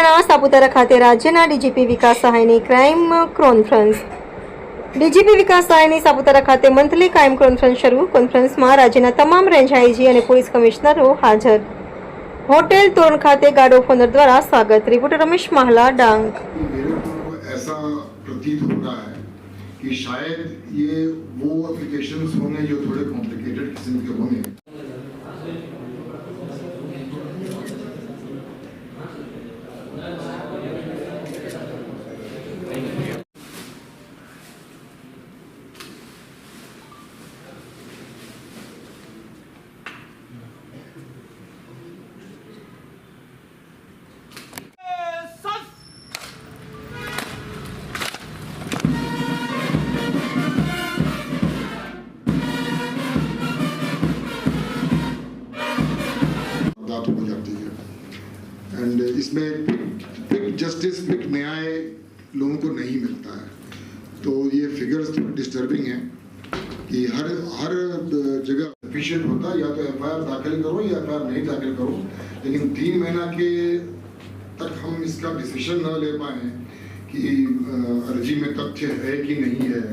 મહેસાણા સાપુતારા ખાતે રાજ્યના ડીજીપી વિકાસ સહાયની ક્રાઇમ કોન્ફરન્સ. ડીજીપી વિકાસ સહાયની સાપુતારા ખાતે મંથલી ક્રાઇમ કોન્ફરન્સ શરૂ. કોન્ફરન્સમાં રાજ્યના તમામ રેન્જ આઈજી અને પોલીસ કમિશનરો હાજર. હોટેલ તોરણ ખાતે ગાર્ડ ઓફ ઓનર દ્વારા સ્વાગત. રિપોર્ટર રમેશ માહલા, ડાંગ. ऐसा प्रतीत हो रहा है कि शायद ये वो एप्लीकेशंस होंगे जो थोड़े कॉम्प्लिकेटेड किस्म के होंगे. हो जाती है एंड इसमें क्विक जस्टिस, क्विक न्याय लोगों को नहीं मिलता है. तो ये फिगर्स डिस्टर्बिंग हैं कि हर जगह सफिशिएंट होता है या तो एफआईआर दाखिल करो या एफआईआर नहीं दाखिल करो, लेकिन 3 महीना के तक हम इसका डिसीजन न ले पाए कि अर्जी में तथ्य है कि नहीं है.